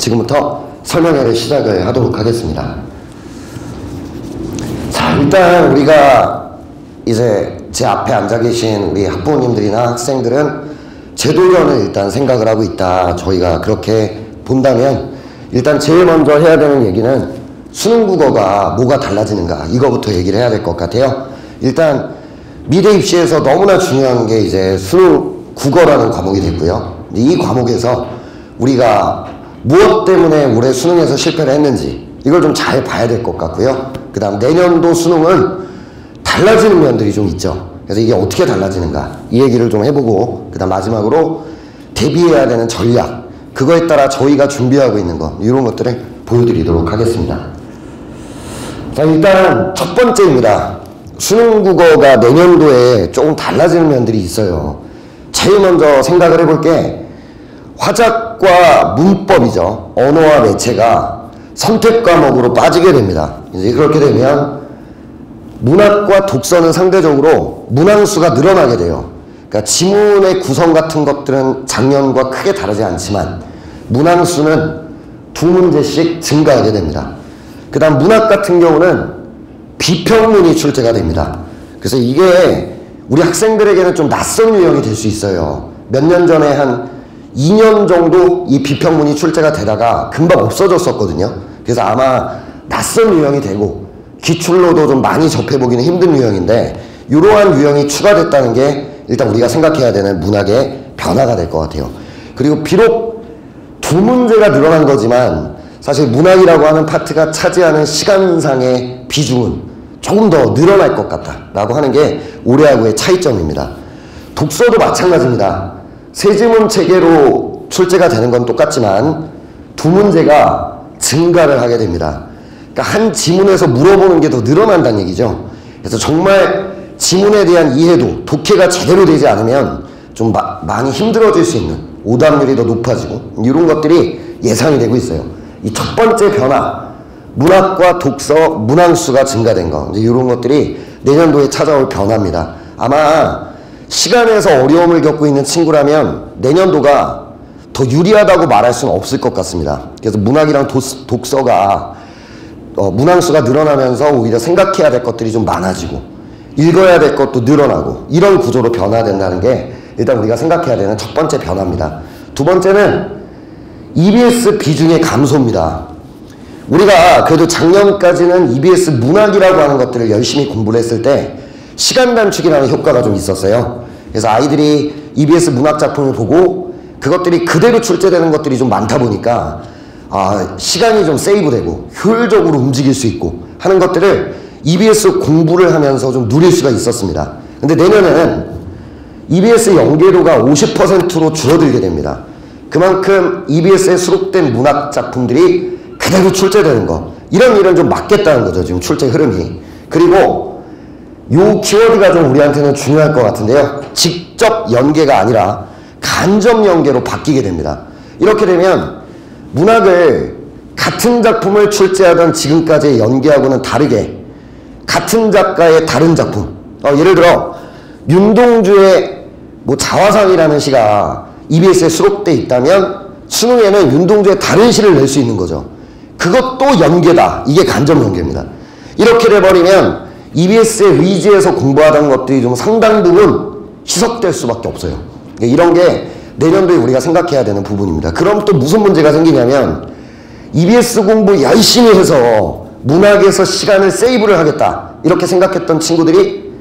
지금부터 설명회를 시작을 하도록 하겠습니다. 자, 일단 우리가 이제 제 앞에 앉아 계신 우리 학부모님들이나 학생들은 제도련을 일단 생각을 하고 있다. 저희가 그렇게 본다면 일단 제일 먼저 해야 되는 얘기는 수능 국어가 뭐가 달라지는가, 이거부터 얘기를 해야 될 것 같아요. 일단 미대 입시에서 너무나 중요한 게 이제 수능 국어라는 과목이 됐고요. 이 과목에서 우리가 무엇 때문에 올해 수능에서 실패를 했는지 이걸 좀 잘 봐야 될 것 같고요. 그 다음 내년도 수능은 달라지는 면들이 좀 있죠. 그래서 이게 어떻게 달라지는가, 이 얘기를 좀 해보고, 그 다음 마지막으로 대비해야 되는 전략, 그거에 따라 저희가 준비하고 있는 것, 이런 것들을 보여드리도록 하겠습니다. 자, 일단 첫 번째입니다. 수능 국어가 내년도에 조금 달라지는 면들이 있어요. 제일 먼저 생각을 해볼 게 화작과 문법이죠. 언어와 매체가 선택 과목으로 빠지게 됩니다. 이제 그렇게 되면 문학과 독서는 상대적으로 문항수가 늘어나게 돼요. 그러니까 지문의 구성 같은 것들은 작년과 크게 다르지 않지만 문항수는 2문제씩 증가하게 됩니다. 그 다음 문학 같은 경우는 비평문이 출제가 됩니다. 그래서 이게 우리 학생들에게는 좀 낯선 유형이 될 수 있어요. 몇 년 전에 한 2년 정도 이 비평문이 출제가 되다가 금방 없어졌었거든요. 그래서 아마 낯선 유형이 되고 기출로도 좀 많이 접해보기는 힘든 유형인데, 이러한 유형이 추가됐다는 게 일단 우리가 생각해야 되는 문학의 변화가 될 것 같아요. 그리고 비록 2문제가 늘어난 거지만 사실 문학이라고 하는 파트가 차지하는 시간상의 비중은 조금 더 늘어날 것 같다라고 하는 게 올해하고의 차이점입니다. 독서도 마찬가지입니다. 세지문 체계로 출제가 되는 건 똑같지만 2문제가 증가를 하게 됩니다. 그러니까 한 지문에서 물어보는 게 더 늘어난다는 얘기죠. 그래서 정말 지문에 대한 이해도, 독해가 제대로 되지 않으면 좀 많이 힘들어질 수 있는, 오답률이 더 높아지고 이런 것들이 예상이 되고 있어요. 이 첫 번째 변화, 문학과 독서 문항수가 증가된 거, 이제 이런 것들이 내년도에 찾아올 변화입니다. 아마 시간에서 어려움을 겪고 있는 친구라면 내년도가 더 유리하다고 말할 수는 없을 것 같습니다. 그래서 문학이랑 독서가 문항수가 늘어나면서 오히려 생각해야 될 것들이 좀 많아지고 읽어야 될 것도 늘어나고 이런 구조로 변화된다는 게 일단 우리가 생각해야 되는 첫 번째 변화입니다. 두 번째는 EBS 비중의 감소입니다. 우리가 그래도 작년까지는 EBS 문학이라고 하는 것들을 열심히 공부를 했을 때 시간 단축이라는 효과가 좀 있었어요. 그래서 아이들이 EBS 문학 작품을 보고 그것들이 그대로 출제되는 것들이 좀 많다 보니까 시간이 좀 세이브되고 효율적으로 움직일 수 있고 하는 것들을 EBS 공부를 하면서 좀 누릴 수가 있었습니다. 근데 내년에는 EBS 연계도가 50%로 줄어들게 됩니다. 그만큼 EBS에 수록된 문학 작품들이 그대로 출제되는 거, 이런 일은 좀 막겠다는 거죠, 지금 출제 흐름이. 그리고 요 키워드가 좀 우리한테는 중요할 것 같은데요. 직접 연계가 아니라 간접 연계로 바뀌게 됩니다. 이렇게 되면 문학을 같은 작품을 출제하던 지금까지의 연계하고는 다르게 같은 작가의 다른 작품, 예를 들어 윤동주의 자화상이라는 시가 EBS에 수록돼 있다면 수능에는 윤동주의 다른 시를 낼 수 있는 거죠. 그것도 연계다. 이게 간접 연계입니다. 이렇게 돼버리면 EBS의 의지에서 공부하던 것들이 좀 상당 부분 희석될 수밖에 없어요. 이런 게 내년도에 우리가 생각해야 되는 부분입니다. 그럼 또 무슨 문제가 생기냐면 EBS 공부 열심히 해서 문학에서 시간을 세이브를 하겠다 이렇게 생각했던 친구들이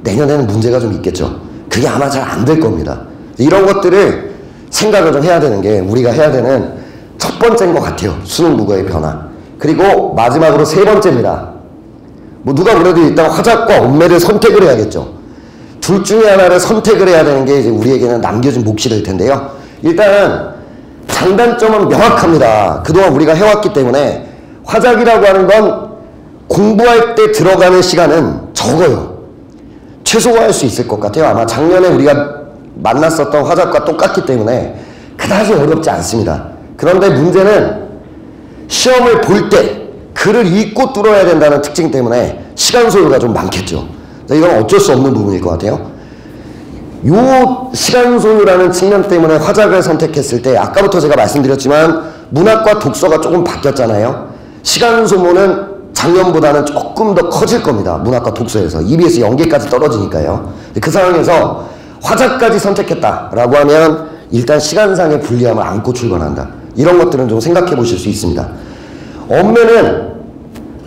내년에는 문제가 좀 있겠죠. 그게 아마 잘 안 될 겁니다. 이런 것들을 생각을 좀 해야 되는 게 우리가 해야 되는 첫 번째인 것 같아요. 수능 국어의 변화. 그리고 마지막으로 세 번째입니다. 누가 그래도 일단 화작과 언매를 선택을 해야겠죠. 둘 중에 하나를 선택을 해야 되는 게 이제 우리에게는 남겨진 몫이 될 텐데요. 일단은 장단점은 명확합니다. 그동안 우리가 해왔기 때문에 화작이라고 하는 건 공부할 때 들어가는 시간은 적어요. 최소화할 수 있을 것 같아요. 아마 작년에 우리가 만났었던 화작과 똑같기 때문에 그다지 어렵지 않습니다. 그런데 문제는 시험을 볼 때 글을 읽고 뚫어야 된다는 특징 때문에 시간 소요가 좀 많겠죠. 이건 어쩔 수 없는 부분일 것 같아요. 요 시간 소요라는 측면 때문에 화작을 선택했을 때 아까부터 제가 말씀드렸지만 문학과 독서가 조금 바뀌었잖아요. 시간 소모는 작년보다는 조금 더 커질 겁니다. 문학과 독서에서. EBS 연계까지 떨어지니까요. 그 상황에서 화작까지 선택했다라고 하면 일단 시간상의 불리함을 안고 출근한다. 이런 것들은 좀 생각해 보실 수 있습니다. 엄매는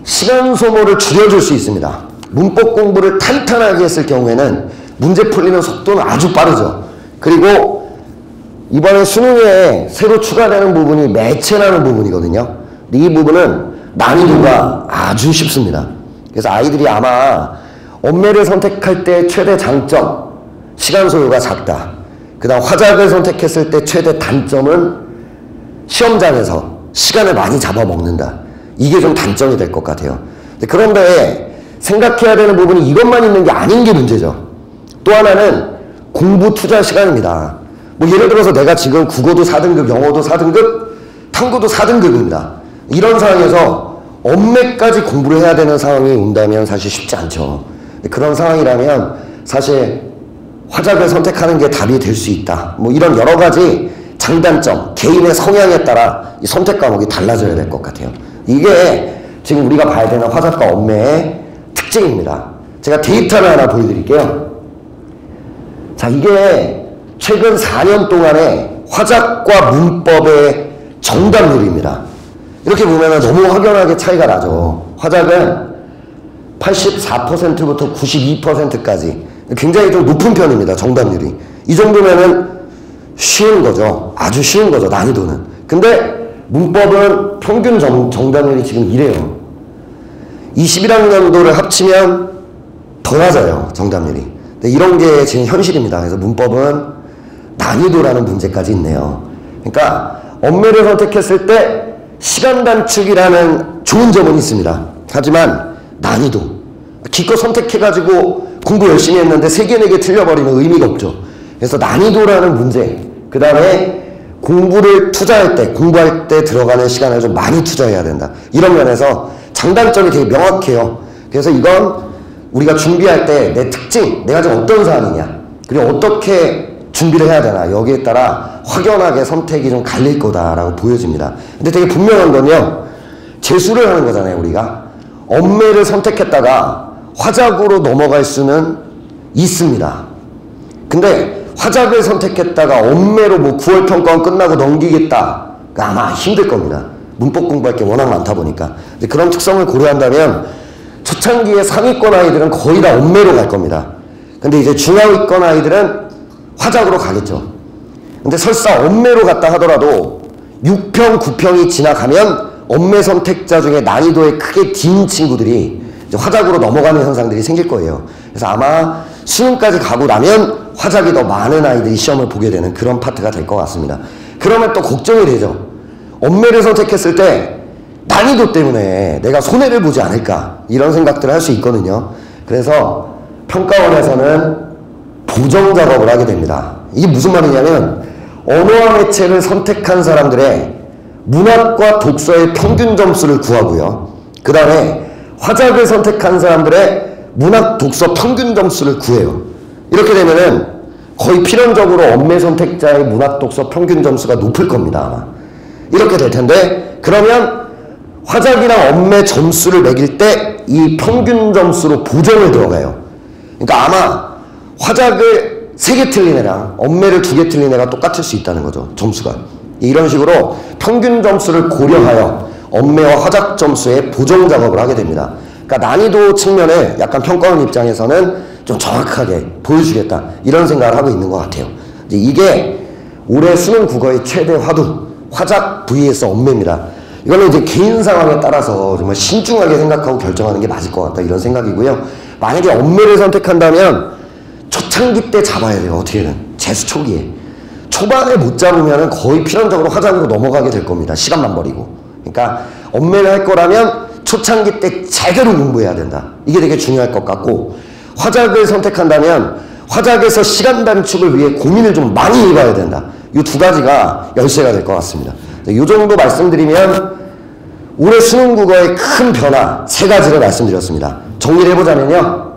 시간 소모를 줄여줄 수 있습니다. 문법 공부를 탄탄하게 했을 경우에는 문제 풀리는 속도는 아주 빠르죠. 그리고 이번에 수능에 새로 추가되는 부분이 매체라는 부분이거든요. 근데 이 부분은 난이도가 아주 쉽습니다. 그래서 아이들이 아마 엄매를 선택할 때 최대 장점, 시간 소요가 작다. 그 다음 화작을 선택했을 때 최대 단점은 시험장에서 시간을 많이 잡아먹는다. 이게 좀 단점이 될 것 같아요. 그런데 생각해야 되는 부분이 이것만 있는 게 아닌 게 문제죠. 또 하나는 공부 투자 시간입니다. 뭐 예를 들어서 내가 지금 국어도 4등급, 영어도 4등급, 탐구도 4등급입니다. 이런 상황에서 엄매까지 공부를 해야 되는 상황이 온다면 사실 쉽지 않죠. 그런 상황이라면 사실 화작을 선택하는 게 답이 될 수 있다. 뭐 이런 여러 가지 장단점, 개인의 성향에 따라 이 선택 과목이 달라져야 될 것 같아요. 이게 지금 우리가 봐야 되는 화작과 엄매의 특징입니다. 제가 데이터를 하나 보여드릴게요. 자, 이게 최근 4년 동안의 화작과 문법의 정답률입니다. 이렇게 보면 너무 확연하게 차이가 나죠. 화작은 84%부터 92%까지 굉장히 좀 높은 편입니다. 정답률이. 이 정도면은 쉬운 거죠. 아주 쉬운 거죠. 난이도는. 근데 문법은 평균 정답률이 지금 이래요. 21학년도를 합치면 더 낮아요. 정답률이. 근데 이런 게 지금 현실입니다. 그래서 문법은 난이도라는 문제까지 있네요. 그러니까 엄매를 선택했을 때 시간 단축이라는 좋은 점은 있습니다. 하지만 난이도. 기껏 선택해가지고 공부 열심히 했는데 3개, 4개 틀려버리면 의미가 없죠. 그래서 난이도라는 문제, 그 다음에 공부를 투자할 때, 공부할 때 들어가는 시간을 좀 많이 투자해야 된다. 이런 면에서 장단점이 되게 명확해요. 그래서 이건 우리가 준비할 때 내 특징, 내가 지금 어떤 사람이냐, 그리고 어떻게 준비를 해야 되나, 여기에 따라 확연하게 선택이 좀 갈릴 거다라고 보여집니다. 근데 되게 분명한 건요, 재수를 하는 거잖아요, 우리가. 엄매를 선택했다가 화작으로 넘어갈 수는 있습니다. 근데 화작을 선택했다가 엄매로 뭐 9월 평가원 끝나고 넘기겠다. 아마 힘들 겁니다. 문법 공부할 게 워낙 많다 보니까. 그런 특성을 고려한다면 초창기에 상위권 아이들은 거의 다 엄매로 갈 겁니다. 근데 이제 중하위권 아이들은 화작으로 가겠죠. 근데 설사 엄매로 갔다 하더라도 6평, 9평이 지나가면 엄매 선택자 중에 난이도에 크게 딘 친구들이 이제 화작으로 넘어가는 현상들이 생길 거예요. 그래서 아마 수능까지 가고 나면 화작이 더 많은 아이들이 시험을 보게 되는 그런 파트가 될 것 같습니다. 그러면 또 걱정이 되죠. 엄매를 선택했을 때 난이도 때문에 내가 손해를 보지 않을까, 이런 생각들을 할 수 있거든요. 그래서 평가원에서는 보정 작업을 하게 됩니다. 이게 무슨 말이냐면 언어와 매체를 선택한 사람들의 문학과 독서의 평균 점수를 구하고요. 그 다음에 화작을 선택한 사람들의 문학, 독서 평균 점수를 구해요. 이렇게 되면은 거의 필연적으로 엄매 선택자의 문학, 독서 평균 점수가 높을 겁니다, 아마. 이렇게 될 텐데, 그러면 화작이랑 엄매 점수를 매길 때 이 평균 점수로 보정을 들어가요. 그러니까 아마 화작을 3개 틀린 애랑 엄매를 2개 틀린 애가 똑같을 수 있다는 거죠, 점수가. 이런 식으로 평균 점수를 고려하여 엄매와 화작 점수의 보정 작업을 하게 됩니다. 그러니까 난이도 측면을 약간 평가원 입장에서는 좀 정확하게 보여주겠다, 이런 생각을 하고 있는 것 같아요. 이제 이게 올해 수능 국어의 최대 화두, 화작 vs 엄매입니다. 이거는 이제 개인 상황에 따라서 정말 신중하게 생각하고 결정하는 게 맞을 것 같다, 이런 생각이고요. 만약에 엄매를 선택한다면 초창기 때 잡아야 돼요. 어떻게든 재수 초기에. 초반에 못 잡으면 거의 필연적으로 화작으로 넘어가게 될 겁니다. 시간만 버리고. 그러니까 엄매를 할 거라면 초창기 때 제대로 공부해야 된다. 이게 되게 중요할 것 같고, 화작을 선택한다면 화작에서 시간 단축을 위해 고민을 좀 많이 해봐야 된다. 이 두 가지가 열쇠가 될 것 같습니다. 이 정도 말씀드리면 올해 수능 국어의 큰 변화 3가지를 말씀드렸습니다. 정리를 해보자면요,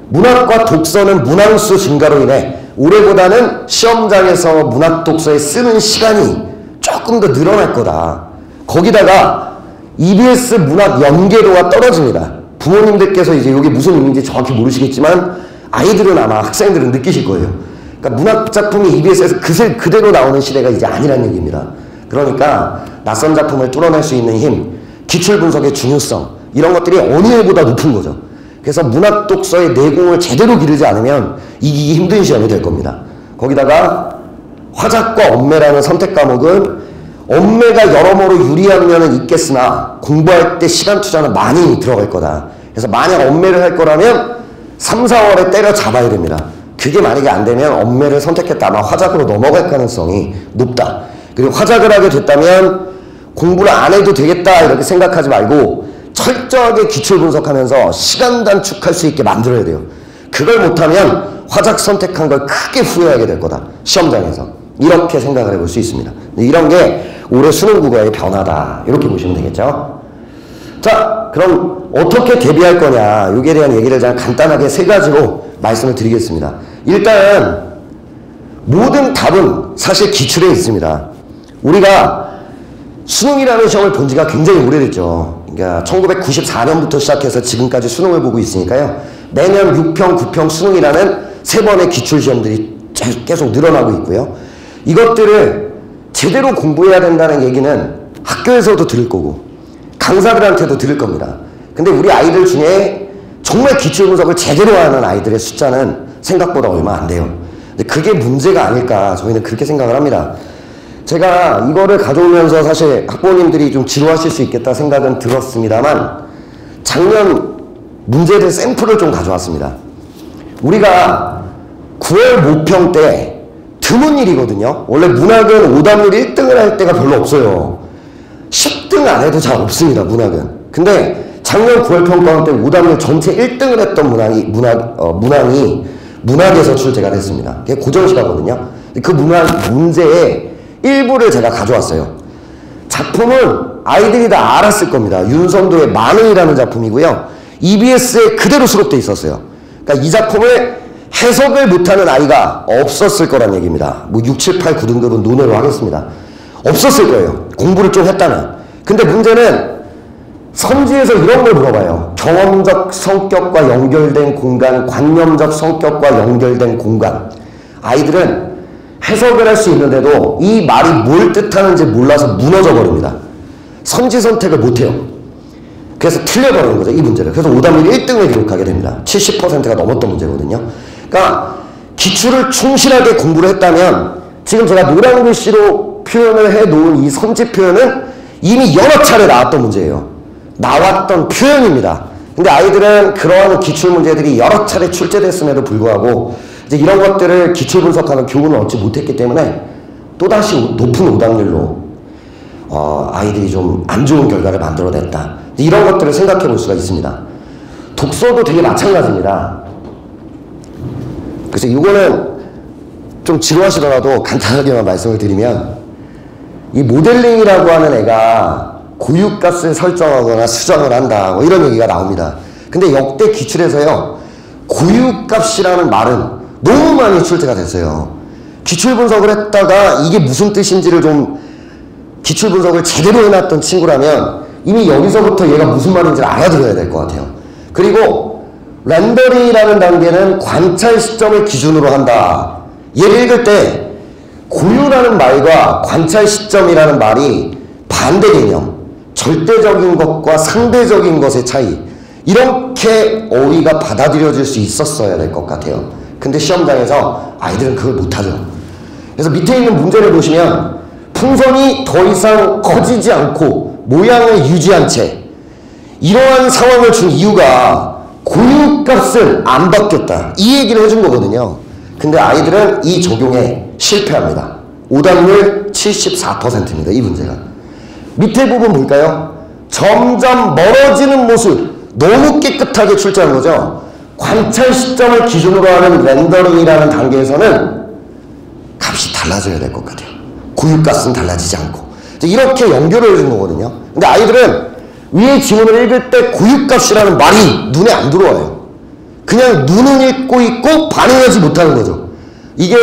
문학과 독서는 문항수 증가로 인해 올해보다는 시험장에서 문학 독서에 쓰는 시간이 조금 조금 더 늘어날 거다. 거기다가 EBS 문학 연계도가 떨어집니다. 부모님들께서 이제 이게 무슨 의미인지 정확히 모르시겠지만 아이들은 아마 학생들은 느끼실 거예요. 그러니까 문학 작품이 EBS에서 그대로 나오는 시대가 이제 아니라는 얘기입니다. 그러니까 낯선 작품을 뚫어낼 수 있는 힘, 기출 분석의 중요성 이런 것들이 어느 해보다 높은 거죠. 그래서 문학 독서의 내공을 제대로 기르지 않으면 이기기 힘든 시험이 될 겁니다. 거기다가 화작과 언매라는 선택 과목은 언매가 여러모로 유리한 면은 있겠으나 공부할 때 시간 투자는 많이 들어갈 거다. 그래서 만약 언매를 할 거라면 3, 4월에 때려잡아야 됩니다. 그게 만약에 안 되면 언매를 선택했다 아마 화작으로 넘어갈 가능성이 높다. 그리고 화작을 하게 됐다면 공부를 안 해도 되겠다 이렇게 생각하지 말고 철저하게 기출 분석하면서 시간 단축할 수 있게 만들어야 돼요. 그걸 못하면 화작 선택한 걸 크게 후회하게 될 거다. 시험장에서. 이렇게 생각을 해볼 수 있습니다. 이런 게 올해 수능 국어의 변화다. 이렇게 보시면 되겠죠. 자, 그럼 어떻게 대비할 거냐. 여기에 대한 얘기를 제가 간단하게 세 가지로 말씀을 드리겠습니다. 일단 모든 답은 사실 기출에 있습니다. 우리가 수능이라는 시험을 본 지가 굉장히 오래됐죠. 그러니까 1994년부터 시작해서 지금까지 수능을 보고 있으니까요. 매년 6평, 9평 수능이라는 세 번의 기출시험들이 계속 늘어나고 있고요. 이것들을 제대로 공부해야 된다는 얘기는 학교에서도 들을 거고 강사들한테도 들을 겁니다. 근데 우리 아이들 중에 정말 기출 분석을 제대로 하는 아이들의 숫자는 생각보다 얼마 안 돼요. 근데 그게 문제가 아닐까 저희는 그렇게 생각을 합니다. 제가 이거를 가져오면서 사실 학부모님들이 좀 지루하실 수 있겠다 생각은 들었습니다만 작년 문제들 샘플을 좀 가져왔습니다. 우리가 9월 모평 때 드문 일이거든요. 원래 문학은 오답률 1등을 할 때가 별로 없어요. 10등 안 해도 잘 없습니다. 문학은. 근데 작년 9월 평가원 때 오답률 전체 1등을 했던 문항이 문학에서 출제가 됐습니다. 그게 고정시가거든요. 그 문학 문제에 일부를 제가 가져왔어요. 작품은 아이들이 다 알았을 겁니다. 윤선도의 만응이라는 작품이고요. EBS에 그대로 수록돼 있었어요. 그러니까 이 작품을 해석을 못하는 아이가 없었을 거란 얘기입니다. 뭐 6, 7, 8, 9등급은 논외로 하겠습니다. 없었을 거예요. 공부를 좀 했다면. 근데 문제는 선지에서 이런 걸 물어봐요. 경험적 성격과 연결된 공간, 관념적 성격과 연결된 공간. 아이들은 해석을 할 수 있는데도 이 말이 뭘 뜻하는지 몰라서 무너져 버립니다. 선지 선택을 못해요. 그래서 틀려버리는 거죠. 이 문제를. 그래서 오답률 1등을 기록하게 됩니다. 70%가 넘었던 문제거든요. 그러니까 기출을 충실하게 공부를 했다면 지금 제가 노란 글씨로 표현을 해놓은 이 선지 표현은 이미 여러 차례 나왔던 문제예요. 나왔던 표현입니다. 근데 아이들은 그러한 기출 문제들이 여러 차례 출제됐음에도 불구하고 이제 이런 것들을 기출 분석하는 교훈을 얻지 못했기 때문에 또다시 높은 오답률로 아이들이 좀 안 좋은 결과를 만들어냈다. 이런 것들을 생각해 볼 수가 있습니다. 독서도 되게 마찬가지입니다. 그래서 이거는 좀 지루하시더라도 간단하게만 말씀을 드리면 이 모델링이라고 하는 애가 고유값을 설정하거나 수정을 한다 뭐 이런 얘기가 나옵니다. 근데 역대 기출에서요 고유값이라는 말은 너무 많이 출제가 됐어요. 기출 분석을 했다가 이게 무슨 뜻인지를 좀 기출 분석을 제대로 해놨던 친구라면 이미 여기서부터 얘가 무슨 말인지를 알아들어야 될 것 같아요. 그리고 렌더링이라는 단계는 관찰 시점을 기준으로 한다. 얘를 읽을 때 고유라는 말과 관찰 시점이라는 말이 반대 개념, 절대적인 것과 상대적인 것의 차이, 이렇게 어휘가 받아들여질 수 있었어야 될 것 같아요. 근데 시험장에서 아이들은 그걸 못하죠. 그래서 밑에 있는 문제를 보시면 풍선이 더 이상 커지지 않고 모양을 유지한 채 이러한 상황을 준 이유가 고유값을 안 바뀌었다. 이 얘기를 해준 거거든요. 근데 아이들은 이 적용에 실패합니다. 오답률 74%입니다. 이 문제가. 밑에 부분 볼까요? 점점 멀어지는 모습. 너무 깨끗하게 출제한 거죠. 관찰 시점을 기준으로 하는 렌더링이라는 단계에서는 값이 달라져야 될 것 같아요. 고유값은 달라지지 않고. 이렇게 연결을 해준 거거든요. 근데 아이들은 위의 지문을 읽을 때 고유값이라는 말이 눈에 안 들어와요. 그냥 눈은 읽고 있고 반응하지 못하는 거죠. 이게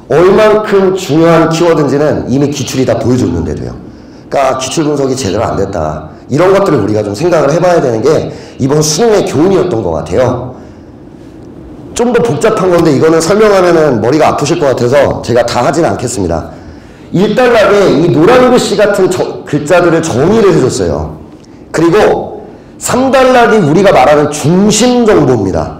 얼만큼 중요한 키워드인지는 이미 기출이 다 보여줬는데도요. 그러니까 기출 분석이 제대로 안 됐다. 이런 것들을 우리가 좀 생각을 해봐야 되는 게 이번 수능의 교훈이었던 것 같아요. 좀 더 복잡한 건데 이거는 설명하면은 머리가 아프실 것 같아서 제가 다 하지는 않겠습니다. 1단락에 이 노란 글씨 같은 글자들을 정의를 해줬어요. 그리고 3단락이 우리가 말하는 중심 정보입니다.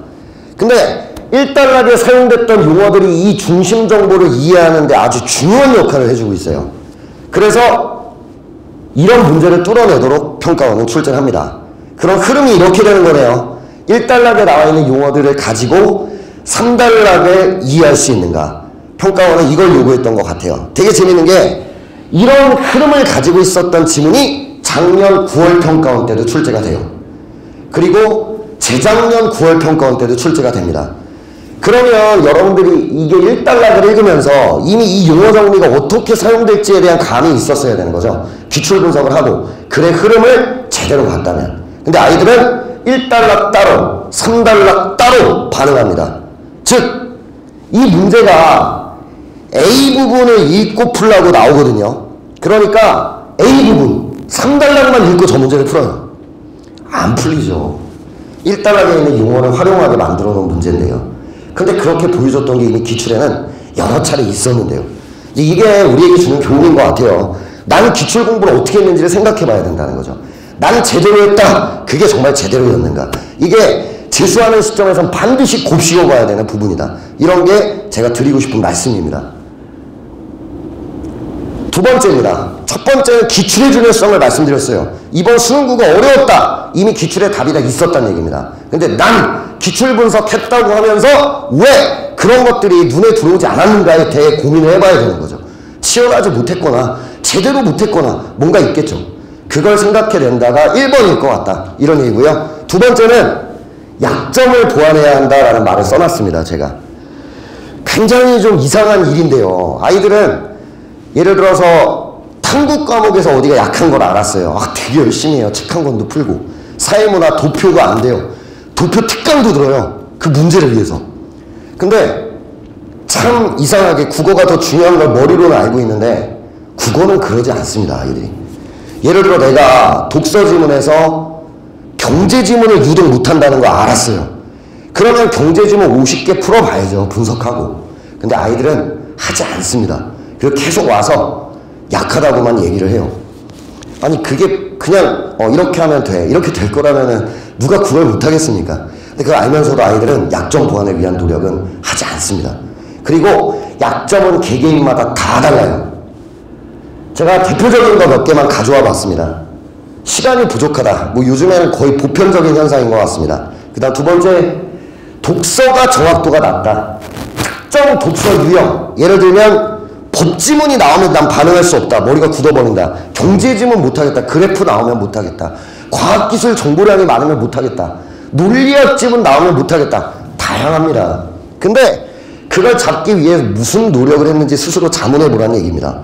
근데 1단락에 사용됐던 용어들이 이 중심 정보를 이해하는데 아주 중요한 역할을 해주고 있어요. 그래서 이런 문제를 뚫어내도록 평가원은 출제합니다. 그럼 흐름이 이렇게 되는 거네요. 1단락에 나와 있는 용어들을 가지고 3단락에 이해할 수 있는가? 평가원은 이걸 요구했던 것 같아요. 되게 재밌는 게 이런 흐름을 가지고 있었던 지문이 작년 9월 평가원 때도 출제가 돼요. 그리고 재작년 9월 평가원 때도 출제가 됩니다. 그러면 여러분들이 이게 1단락을 읽으면서 이미 이 용어 정리가 어떻게 사용될지에 대한 감이 있었어야 되는 거죠. 기출 분석을 하고 글의 흐름을 제대로 봤다면. 근데 아이들은 1단락 따로 3단락 따로 반응합니다. 즉 이 문제가 A 부분을 읽고 풀라고 나오거든요. 그러니까 A 부분 3단락만 읽고 저 문제를 풀어요. 안 풀리죠. 1단락에 있는 용어를 활용하게 만들어 놓은 문제인데요. 근데 그렇게 보여줬던 게 이미 기출에는 여러 차례 있었는데요. 이게 우리에게 주는 교훈인 것 같아요. 나는 기출 공부를 어떻게 했는지를 생각해 봐야 된다는 거죠. 나는 제대로 했다. 그게 정말 제대로였는가. 이게 재수하는 시점에선 반드시 곱씹어 봐야 되는 부분이다. 이런 게 제가 드리고 싶은 말씀입니다. 두 번째입니다. 첫 번째는 기출의 중요성을 말씀드렸어요. 이번 수능국어 어려웠다. 이미 기출의 답이 다 있었다는 얘기입니다. 근데 난 기출 분석했다고 하면서 왜 그런 것들이 눈에 들어오지 않았는가에 대해 고민을 해봐야 되는 거죠. 치열하지 못했거나 제대로 못했거나 뭔가 있겠죠. 그걸 생각해낸다가 1번일 것 같다. 이런 얘기고요. 두 번째는 약점을 보완해야 한다라는 말을 써놨습니다. 제가. 굉장히 좀 이상한 일인데요. 아이들은 예를 들어서 탐구 과목에서 어디가 약한 걸 알았어요. 아, 되게 열심히 해요. 책 한 권도 풀고. 사회문화 도표가 안 돼요. 도표 특강도 들어요. 그 문제를 위해서. 근데 참 이상하게 국어가 더 중요한 걸 머리로는 알고 있는데 국어는 그러지 않습니다. 아이들이. 예를 들어 내가 독서 지문에서 경제 지문을 유독 못한다는 거 알았어요. 그러면 경제 지문 50개 풀어봐야죠. 분석하고. 근데 아이들은 하지 않습니다. 그리고 계속 와서 약하다고만 얘기를 해요. 아니 그게 그냥 이렇게 하면 돼. 이렇게 될 거라면은 누가 그걸 못하겠습니까? 근데 그걸 알면서도 아이들은 약점 보완을 위한 노력은 하지 않습니다. 그리고 약점은 개개인마다 다 달라요. 제가 대표적인 거 몇 개만 가져와 봤습니다. 시간이 부족하다. 뭐 요즘에는 거의 보편적인 현상인 것 같습니다. 그 다음 두 번째, 독서가 정확도가 낮다. 특정 독서 유형. 예를 들면 법지문이 나오면 난 반응할 수 없다. 머리가 굳어버린다. 경제지문 못하겠다. 그래프 나오면 못하겠다. 과학기술 정보량이 많으면 못하겠다. 논리학 지문 나오면 못하겠다. 다양합니다. 근데 그걸 잡기 위해 무슨 노력을 했는지 스스로 자문해 보라는 얘기입니다.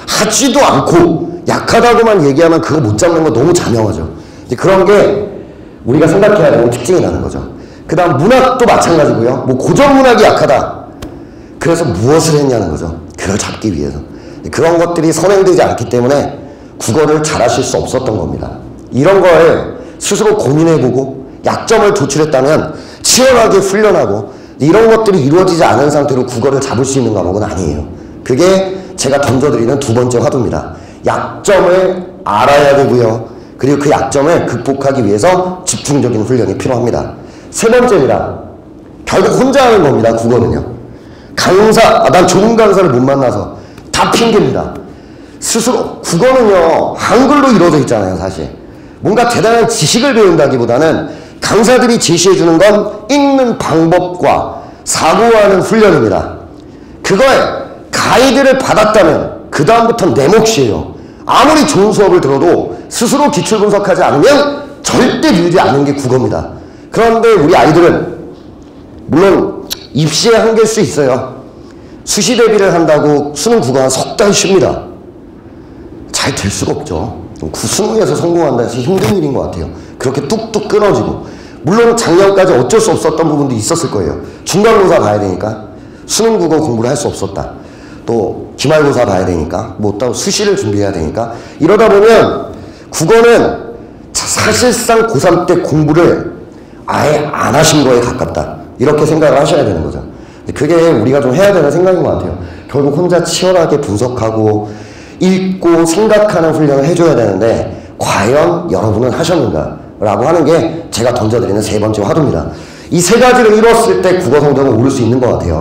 하지도 않고 약하다고만 얘기하면 그거 못 잡는 거 너무 자명하죠. 그런 게 우리가 생각해야 되는 특징이 나는 거죠. 그 다음 문학도 마찬가지고요. 뭐 고전문학이 약하다. 그래서 무엇을 했냐는 거죠. 그걸 잡기 위해서. 그런 것들이 선행되지 않기 때문에 국어를 잘하실 수 없었던 겁니다. 이런 걸 스스로 고민해보고 약점을 도출했다면 치열하게 훈련하고 이런 것들이 이루어지지 않은 상태로 국어를 잡을 수 있는 과목은 아니에요. 그게 제가 던져드리는 두 번째 화두입니다. 약점을 알아야 되고요. 그리고 그 약점을 극복하기 위해서 집중적인 훈련이 필요합니다. 세 번째입니다. 결국 혼자 하는 겁니다. 국어는요. 강사, 난 좋은 강사를 못 만나서 다 핑계입니다. 스스로 국어는요 한글로 이루어져 있잖아요. 사실 뭔가 대단한 지식을 배운다기보다는 강사들이 제시해주는 건 읽는 방법과 사고하는 훈련입니다. 그거에 가이드를 받았다면 그 다음부터는 내 몫이에요. 아무리 좋은 수업을 들어도 스스로 기출 분석하지 않으면 절대 늘지 않는 게 국어입니다. 그런데 우리 아이들은 물론 입시의 한계일 수 있어요. 수시 대비를 한다고 수능 국어가 석 달 쉽니다. 잘 될 수가 없죠. 수능에서 성공한다 해서 힘든 일인 것 같아요. 그렇게 뚝뚝 끊어지고 물론 작년까지 어쩔 수 없었던 부분도 있었을 거예요. 중간고사 가야 되니까 수능 국어 공부를 할 수 없었다. 또 기말고사 봐야 되니까 뭐 또 수시를 준비해야 되니까 이러다 보면 국어는 사실상 고3 때 공부를 아예 안 하신 거에 가깝다 이렇게 생각을 하셔야 되는 거죠. 그게 우리가 좀 해야 되는 생각인 것 같아요. 결국 혼자 치열하게 분석하고 읽고 생각하는 훈련을 해줘야 되는데 과연 여러분은 하셨는가 라고 하는 게 제가 던져드리는 세 번째 화두입니다. 이 세 가지를 이뤘을 때 국어 성적은 오를 수 있는 것 같아요.